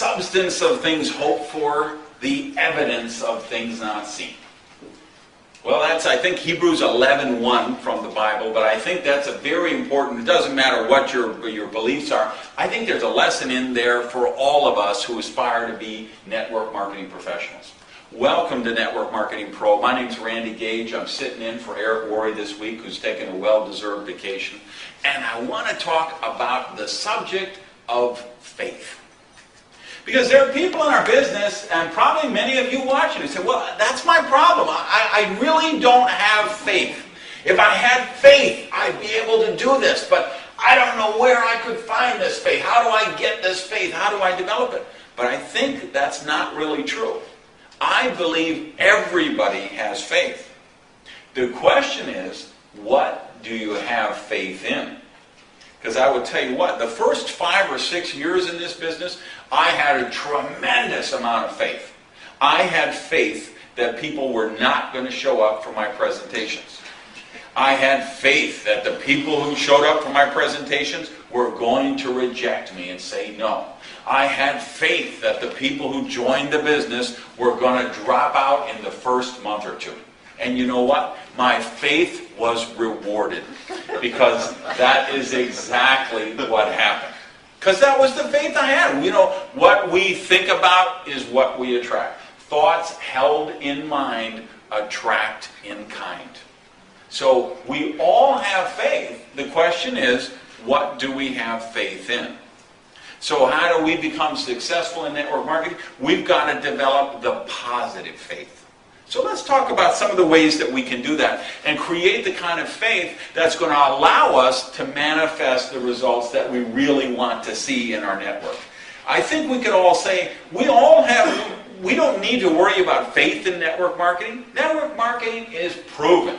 substance of things hoped for, the evidence of things not seen. Well, that's, I think, Hebrews 11:1 from the Bible, but I think that's a very important, it doesn't matter what your beliefs are, I think there's a lesson in there for all of us who aspire to be network marketing professionals. Welcome to Network Marketing Pro. My name's Randy Gage. I'm sitting in for Eric Worre this week, who's taking a well-deserved vacation. And I want to talk about the subject of faith. Because there are people in our business, and probably many of you watching, who say, well, that's my problem. I really don't have faith. If I had faith, I'd be able to do this, but I don't know where I could find this faith. How do I get this faith? How do I develop it? But I think that's not really true. I believe everybody has faith. The question is, what do you have faith in? Because I would tell you what, the first 5 or 6 years in this business, I had a tremendous amount of faith. I had faith that people were not going to show up for my presentations. I had faith that the people who showed up for my presentations were going to reject me and say no. I had faith that the people who joined the business were going to drop out in the first month or two. And you know what? My faith was rewarded, because that is exactly what happened. Because that was the faith I had. You know, what we think about is what we attract. Thoughts held in mind attract in kind. So we all have faith. The question is, what do we have faith in? So how do we become successful in network marketing? We've got to develop the positive faith. So let's talk about some of the ways that we can do that and create the kind of faith that's going to allow us to manifest the results that we really want to see in our network. I think we could all say we don't need to worry about faith in network marketing. Network marketing is proven.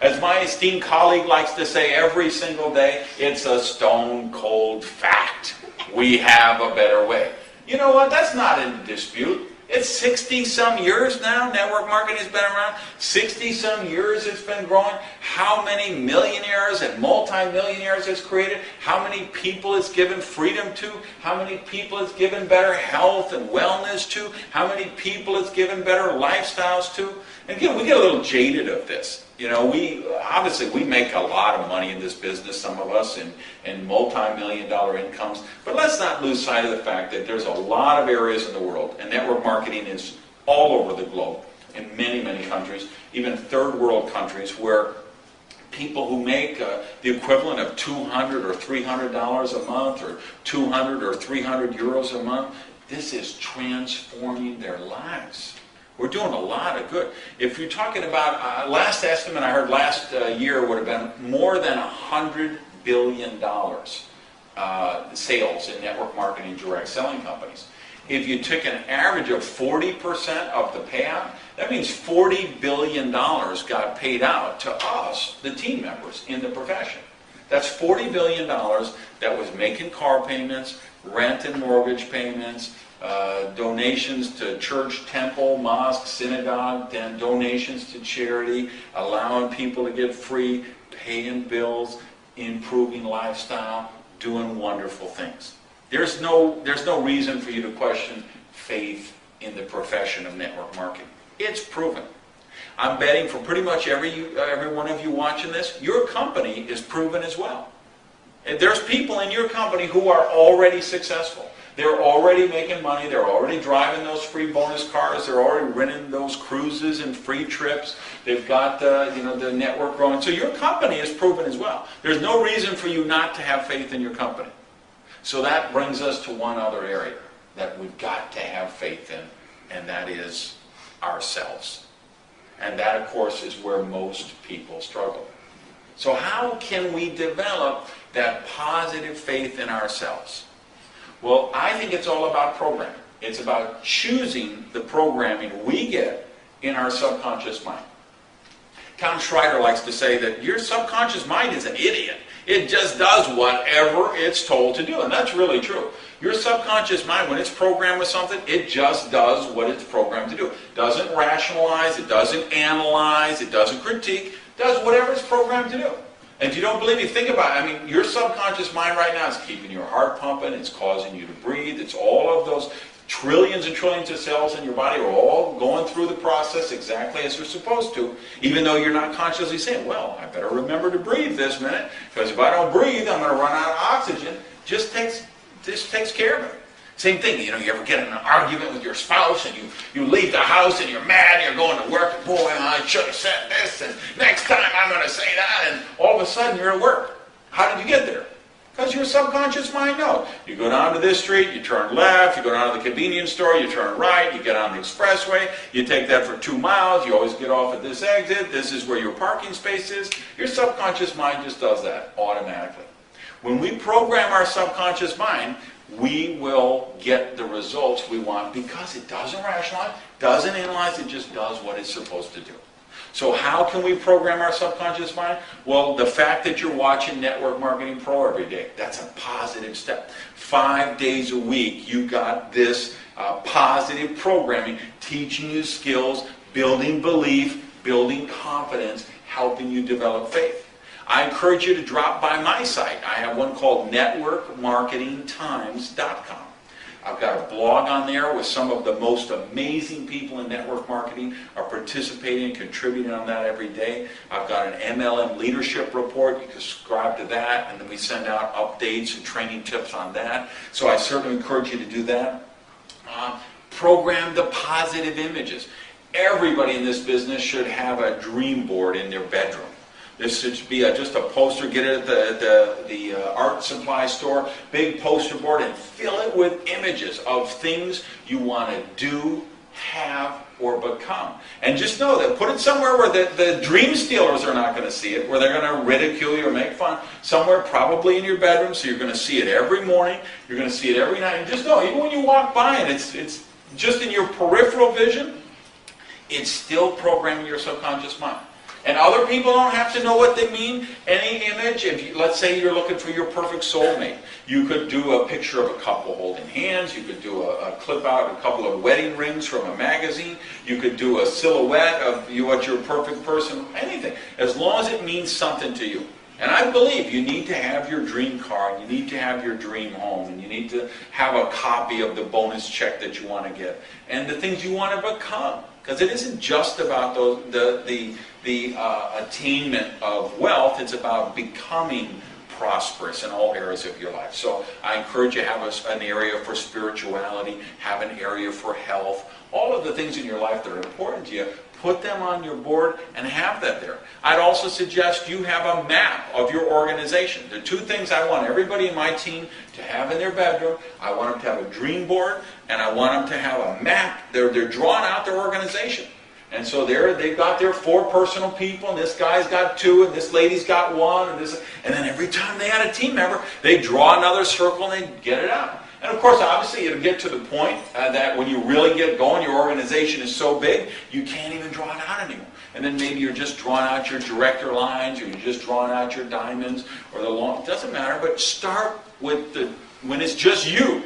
As my esteemed colleague likes to say every single day, it's a stone cold fact. We have a better way. You know what? That's not in dispute. It's 60-some years now, network marketing has been around. 60-some years it's been growing. How many millionaires and multi-millionaires it's created. How many people it's given freedom to. How many people it's given better health and wellness to. How many people it's given better lifestyles to. And again, we get a little jaded of this. You know, we make a lot of money in this business, some of us, in multi-million-dollar incomes. But let's not lose sight of the fact that there's a lot of areas in the world, and network marketing is all over the globe, in many, many countries, even third world countries, where people who make the equivalent of $200 or $300 a month, or 200 or 300 euros a month, this is transforming their lives. We're doing a lot of good. If you're talking about, last estimate I heard last year would have been more than $100 billion sales in network marketing direct selling companies. If you took an average of 40% of the payout, that means $40 billion got paid out to us, the team members in the profession. That's $40 billion that was making car payments, rent and mortgage payments, donations to church, temple, mosque, synagogue, and donations to charity, allowing people to get free, paying bills, improving lifestyle, doing wonderful things. There's no reason for you to question faith in the profession of network marketing. It's proven. I'm betting for pretty much every one of you watching this, your company is proven as well. And there's people in your company who are already successful. They're already making money. They're already driving those free bonus cars. They're already renting those cruises and free trips. They've got the network growing. So your company is proven as well. There's no reason for you not to have faith in your company. So that brings us to one other area that we've got to have faith in, and that is ourselves. And that, of course, is where most people struggle. So how can we develop that positive faith in ourselves? Well, I think it's all about programming. It's about choosing the programming we get in our subconscious mind. Tom Schreider likes to say that your subconscious mind is an idiot. It just does whatever it's told to do, and that's really true. Your subconscious mind, when it's programmed with something, it just does what it's programmed to do. It doesn't rationalize, it doesn't analyze, it doesn't critique, it does whatever it's programmed to do. And if you don't believe me, think about it. I mean, your subconscious mind right now is keeping your heart pumping. It's causing you to breathe. It's all of those trillions and trillions of cells in your body are all going through the process exactly as they're supposed to, even though you're not consciously saying, well, I better remember to breathe this minute, because if I don't breathe, I'm going to run out of oxygen. Just takes care of it. Same thing, you ever get in an argument with your spouse and you leave the house and you're mad and you're going to work and boy, I should have said this and next time I'm going to say that, and all of a sudden you're at work. How did you get there? Because your subconscious mind knows. You go down to this street, you turn left, you go down to the convenience store, you turn right, you get on the expressway, you take that for 2 miles, you always get off at this exit, this is where your parking space is. Your subconscious mind just does that automatically. When we program our subconscious mind, we will get the results we want because it doesn't rationalize, doesn't analyze, it just does what it's supposed to do. So how can we program our subconscious mind? Well, the fact that you're watching Network Marketing Pro every day, that's a positive step. 5 days a week, you got this positive programming, teaching you skills, building belief, building confidence, helping you develop faith. I encourage you to drop by my site. I have one called networkmarketingtimes.com. I've got a blog on there with some of the most amazing people in network marketing are participating and contributing on that every day. I've got an MLM leadership report. You can subscribe to that, and then we send out updates and training tips on that. So I certainly encourage you to do that. Program the positive images. Everybody in this business should have a dream board in their bedroom. This should be just a poster. Get it at the art supply store. Big poster board and fill it with images of things you want to do, have, or become. And just know that put it somewhere where the dream stealers are not going to see it, where they're going to ridicule you or make fun. Somewhere probably in your bedroom, so you're going to see it every morning. You're going to see it every night. And just know, even when you walk by and it's just in your peripheral vision, it's still programming your subconscious mind. And other people don't have to know what they mean. Any image, let's say you're looking for your perfect soulmate, you could do a picture of a couple holding hands, you could do a clip out a couple of wedding rings from a magazine, you could do a silhouette of what your perfect person, anything, as long as it means something to you. And I believe you need to have your dream car, and you need to have your dream home, and you need to have a copy of the bonus check that you want to get, and the things you want to become. Because it isn't just about the attainment of wealth, it's about becoming prosperous in all areas of your life. So I encourage you to have an area for spirituality, have an area for health, all of the things in your life that are important to you, put them on your board and have that there. I'd also suggest you have a map of your organization. The 2 things I want everybody in my team to have in their bedroom. I want them to have a dream board, and I want them to have a map. They're drawing out their organization. And so they've got their 4 personal people, and this guy's got 2, and this lady's got 1, and then every time they add a team member, they draw another circle and they get it out. And of course, obviously, it'll get to the point that when you really get going, your organization is so big, you can't even draw it out anymore. And then maybe you're just drawing out your director lines, or you're just drawing out your diamonds, or the long, it doesn't matter, but start with when it's just you.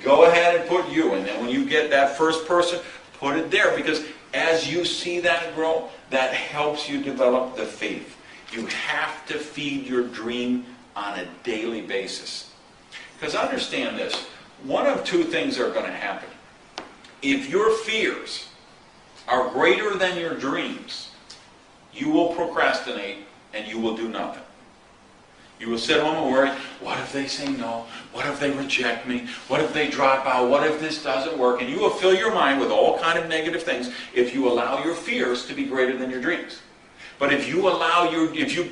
Go ahead and put you, and then when you get that first person, put it there, because as you see that grow, that helps you develop the faith. You have to feed your dream on a daily basis. Because understand this, one of 2 things are going to happen. If your fears are greater than your dreams, you will procrastinate and you will do nothing. You will sit home and worry, what if they say no? What if they reject me? What if they drop out? What if this doesn't work? And you will fill your mind with all kind of negative things if you allow your fears to be greater than your dreams. But if you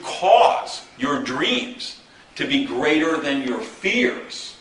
cause your dreams to be greater than your fears,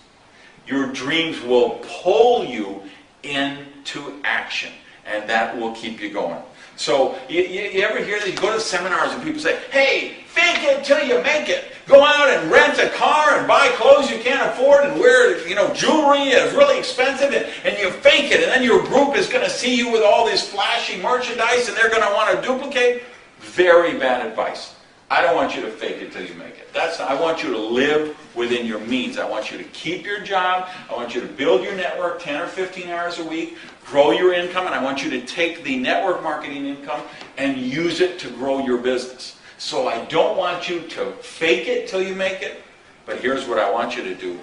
your dreams will pull you into action, and that will keep you going. So you ever hear that? You go to seminars and people say, hey, fake it till you make it. Go out and rent a car and buy clothes you can't afford and wear jewelry that's really expensive, and you fake it, and then your group is going to see you with all this flashy merchandise and they're going to want to duplicate. Very bad advice. I don't want you to fake it till you make it. I want you to live within your means. I want you to keep your job. I want you to build your network 10 or 15 hours a week, grow your income, and I want you to take the network marketing income and use it to grow your business. So I don't want you to fake it till you make it, but here's what I want you to do.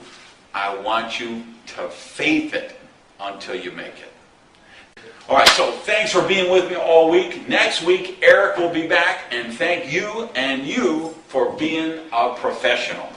I want you to faith it until you make it. All right, so thanks for being with me all week. Next week, Eric will be back, and thank you and you for being a professional.